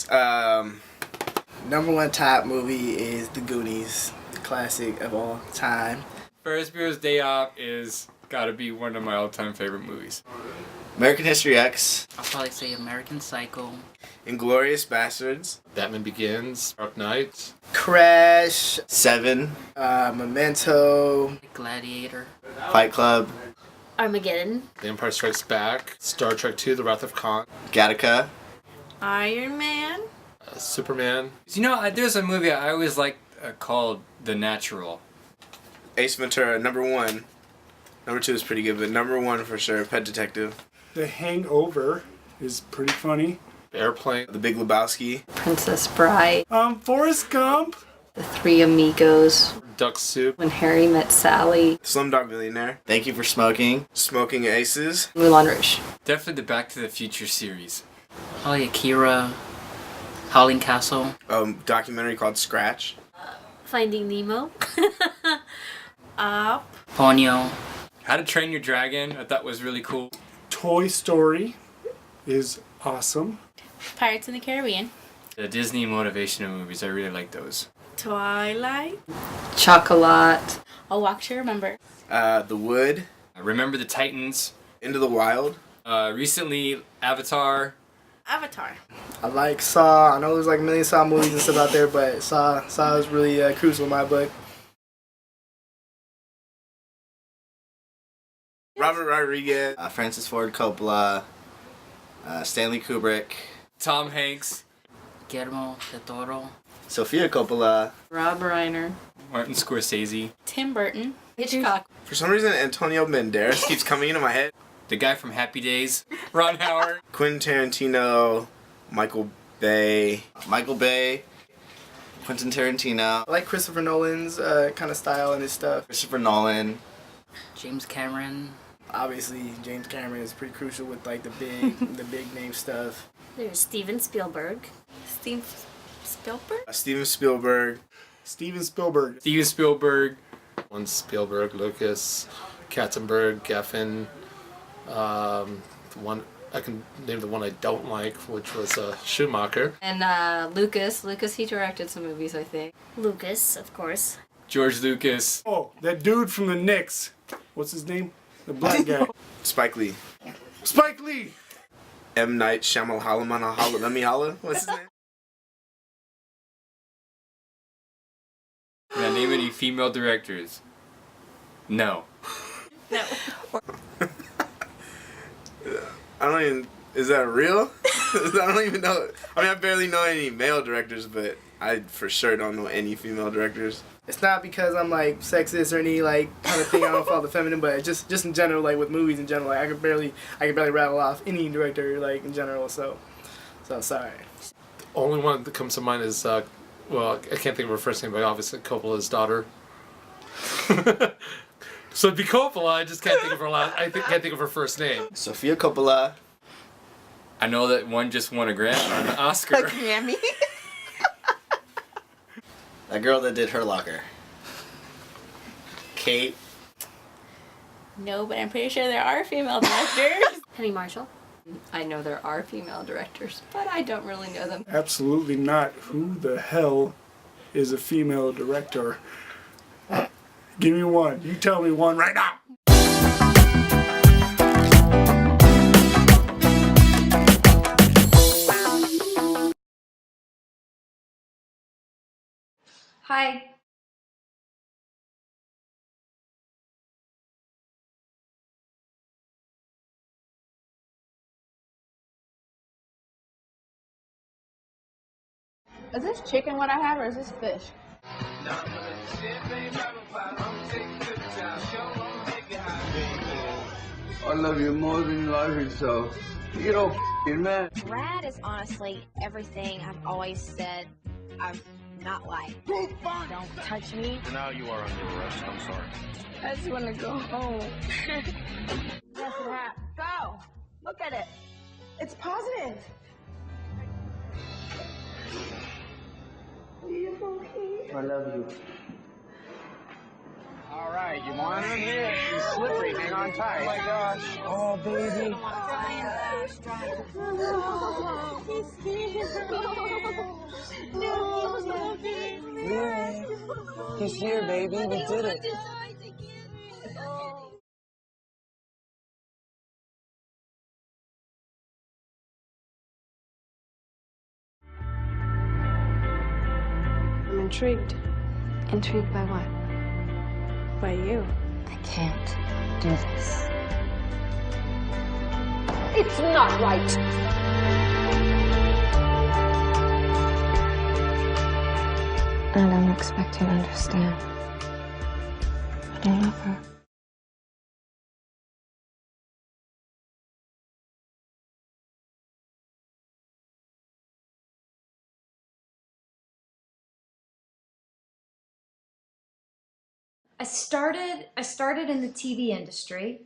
movies. Number one top movie is The Goonies, the classic of all time. Ferris Bueller's Day Off is gotta be one of my all-time favorite movies. American History X. I'll probably say American Psycho. Inglourious Bastards. Batman Begins, Dark Knight, Crash, Seven. Memento, Gladiator. Fight Club. Armageddon. The Empire Strikes Back, Star Trek II, The Wrath of Khan, Gattaca. Iron Man. Superman. You know, there's a movie I always liked called The Natural. Ace Ventura, number one. Number two is pretty good, but number one for sure, Pet Detective. The Hangover is pretty funny. Airplane, The Big Lebowski. Princess Bride, Forrest Gump. The Three Amigos, Duck Soup, When Harry Met Sally, Slumdog Millionaire. Thank You for Smoking. Smoking Aces. Moulin Rouge. Definitely the Back to the Future series. Probably Akira. Howling Castle. Documentary called Scratch. Finding Nemo. Up. Ponyo. How to Train Your Dragon, I thought was really cool. Toy Story is awesome. Pirates in the Caribbean. The Disney motivational movies, I really like those. Twilight. Chocolat, A Walk to Remember. The Wood. Remember the Titans. Into the Wild. Recently, Avatar. Avatar. I like Saw. I know there's like a million Saw movies and stuff out there, but Saw is really crucial in my book. Robert Rodriguez. Francis Ford Coppola. Stanley Kubrick. Tom Hanks. Guillermo del Toro. Sofia Coppola. Rob Reiner, Martin Scorsese. Tim Burton. Hitchcock, For some reason, Antonio Banderas keeps coming into my head. The guy from Happy Days. Ron Howard. Quentin Tarantino. Michael Bay. Quentin Tarantino. I like Christopher Nolan's kind of style and his stuff. Christopher Nolan. James Cameron. Obviously, James Cameron is pretty crucial with like the big name stuff. There's Steven Spielberg. Steven Spielberg? Steven Spielberg. Steven Spielberg. Steven Spielberg. one Spielberg, Lucas, Katzenberg, Geffen. The one I can name the one I don't like, which was Schumacher. and Lucas. He directed some movies, I think. Lucas, of course. George Lucas. Oh, that dude from the Knicks. What's his name? The black guy. Spike Lee. Spike Lee! M. Night Shyamalan. Let me holla. What's his name? Can I name any female directors? No. No. I don't even. Is that real? I don't even know. I mean, I barely know any male directors, but I for sure don't know any female directors. It's not because I'm like sexist or any like kind of thing. I don't follow the feminine, but just in general, like with movies in general, like I could barely rattle off any director like in general. So sorry. The only one that comes to mind is well, I can't think of her first name, but obviously Coppola's daughter. So it'd be Coppola. I just can't think of her last. Can't think of her first name. Sofia Coppola. I know that one just won a Grammy or an Oscar. Grammy. That girl that did Her Locker. Kate. No, but I'm pretty sure there are female directors. Penny Marshall. I know there are female directors, but I don't really know them. Absolutely not. Who the hell is a female director? Give me one. You tell me one right now. Hi. Is this chicken what I have, or is this fish? I love you more than you love yourself. You don't f***ing man. Brad is honestly everything I've always said I've not liked. Don't touch me. For now, you are under arrest. I'm sorry. I just want to go home. That's a hat. Go. Look at it. It's positive. I love you. All right. Thank you, Mom. Yeah, she's slippery. Hang on tight. Oh my gosh. Oh, baby. Yeah. He's here, baby. We did it. I'm intrigued. Intrigued by what? By you. I can't do this. It's not right. I don't expect you to understand. I don't love her. I started in the TV industry,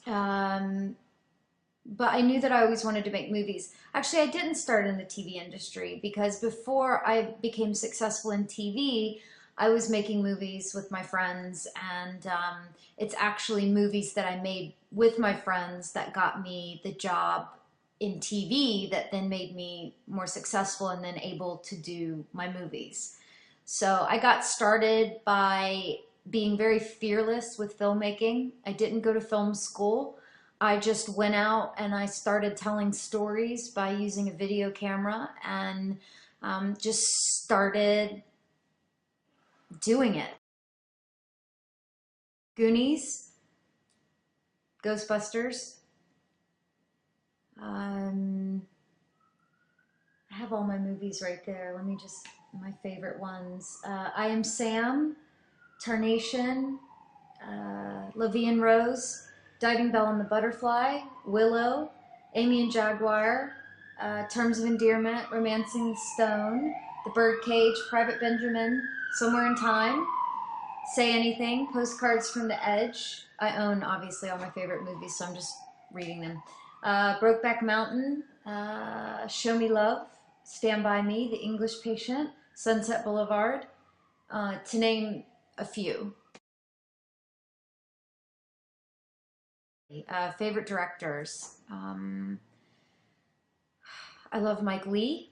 but I knew that I always wanted to make movies. Actually, I didn't start in the TV industry because before I became successful in TV, I was making movies with my friends, and it's actually movies that I made with my friends that got me the job in TV that then made me more successful and then able to do my movies. So I got started by being very fearless with filmmaking. I didn't go to film school. I just went out and I started telling stories by using a video camera and just started doing it. Goonies, Ghostbusters. I have all my movies right there. Let me just, my favorite ones. I Am Sam, Tarnation, La Vie en Rose, Diving Bell and the Butterfly, Willow, Amy and Jaguar, Terms of Endearment, Romancing the Stone, The Birdcage, Private Benjamin, Somewhere in Time, Say Anything, Postcards from the Edge. I own, obviously, all my favorite movies, so I'm just reading them. Brokeback Mountain, Show Me Love, Stand By Me, The English Patient, Sunset Boulevard, to name a few. Favorite directors. I love Mike Leigh,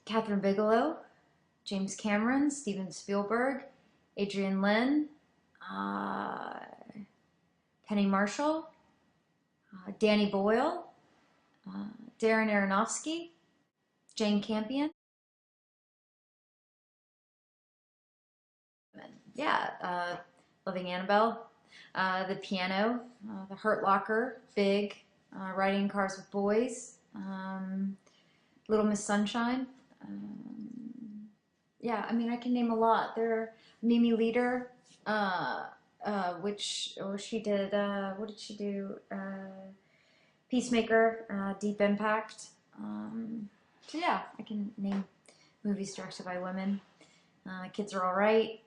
Catherine Bigelow, James Cameron, Steven Spielberg, Adrian Lyne, Penny Marshall, Danny Boyle, Darren Aronofsky, Jane Campion. Yeah, Loving Annabelle, The Piano, The Hurt Locker, Big, Riding Cars with Boys, Little Miss Sunshine. Yeah, I mean, I can name a lot. There are Mimi Leader, she did, what did she do? Peacemaker, Deep Impact. So yeah, I can name movies directed by women. Kids Are All Right.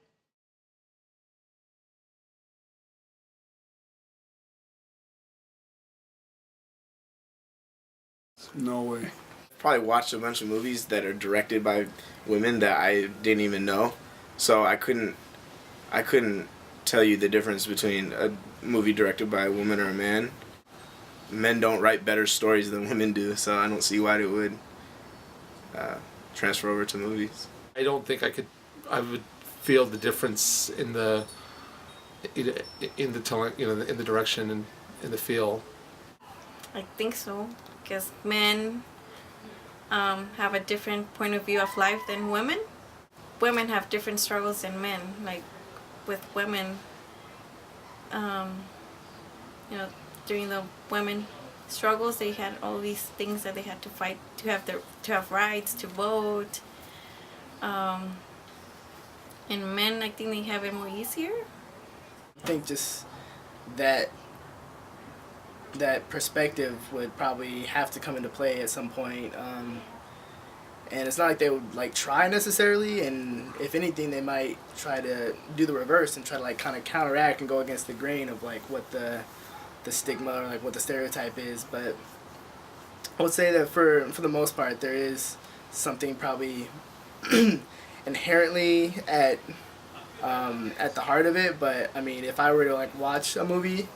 No way. Probably watched a bunch of movies that are directed by women that I didn't even know, so I couldn't tell you the difference between a movie directed by a woman or a man. Men don't write better stories than women do, so I don't see why it would transfer over to movies. I don't think I would feel the difference in the telling, in the direction and in the feel. I think so, because men have a different point of view of life than women. Women have different struggles than men. Like with women, during the women struggles, they had all these things that they had to fight to have rights, to vote. And men, I think they have it more easier. I think just that perspective would probably have to come into play at some point. And it's not like they would like try necessarily, and if anything they might try to do the reverse and try to like kind of counteract and go against the grain of like what the stigma or like what the stereotype is. But I would say that for the most part there is something probably inherently at at the heart of it. But I mean, if I were to like watch a movie,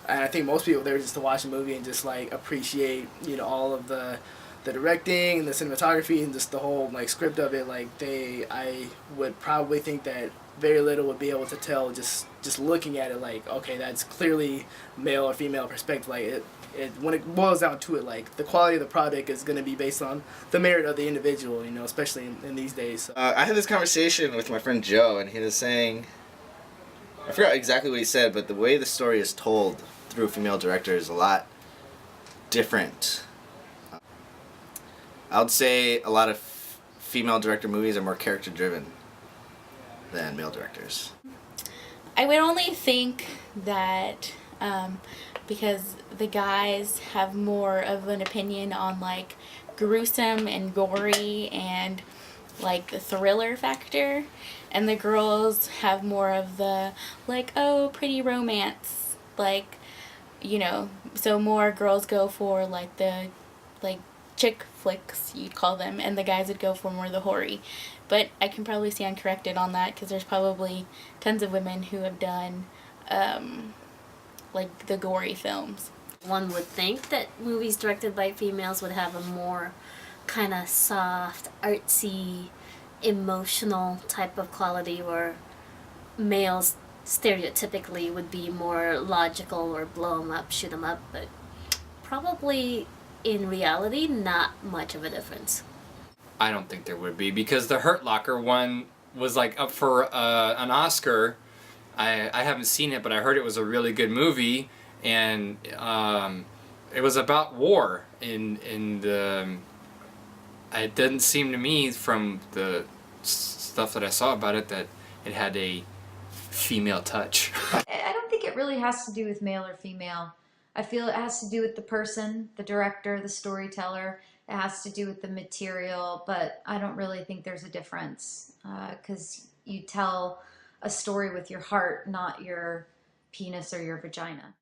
and I think most people there just to watch a movie and just like appreciate, you know, all of the directing and the cinematography and just the whole like script of it, like I would probably think that very little would be able to tell just looking at it, like, okay, that's clearly male or female perspective. Like it when it boils down to it, like the quality of the product is going to be based on the merit of the individual, you know, especially in these days. So. I had this conversation with my friend Joe, and he was saying, I forgot exactly what he said, but the way the story is told through a female director is a lot different. I would say a lot of female director movies are more character driven than male directors. I would only think that because the guys have more of an opinion on like gruesome and gory and like the thriller factor, and the girls have more of the like, oh, pretty romance, like, you know, so more girls go for like the like chick flicks, you'd call them, and the guys would go for more the hoary. But I can probably stand corrected on that because there's probably tons of women who have done like the gory films. One would think that movies directed by females would have a more kind of soft, artsy, emotional type of quality, where males stereotypically would be more logical or blow 'em up, shoot 'em up, but probably in reality not much of a difference. I don't think there would be, because the Hurt Locker one was like up for an Oscar. I haven't seen it, but I heard it was a really good movie, and it was about war. In the it didn't seem to me from the stuff that I saw about it that it had a female touch. I don't think it really has to do with male or female. I feel it has to do with the person, the director, the storyteller. It has to do with the material, but I don't really think there's a difference because you tell a story with your heart, not your penis or your vagina.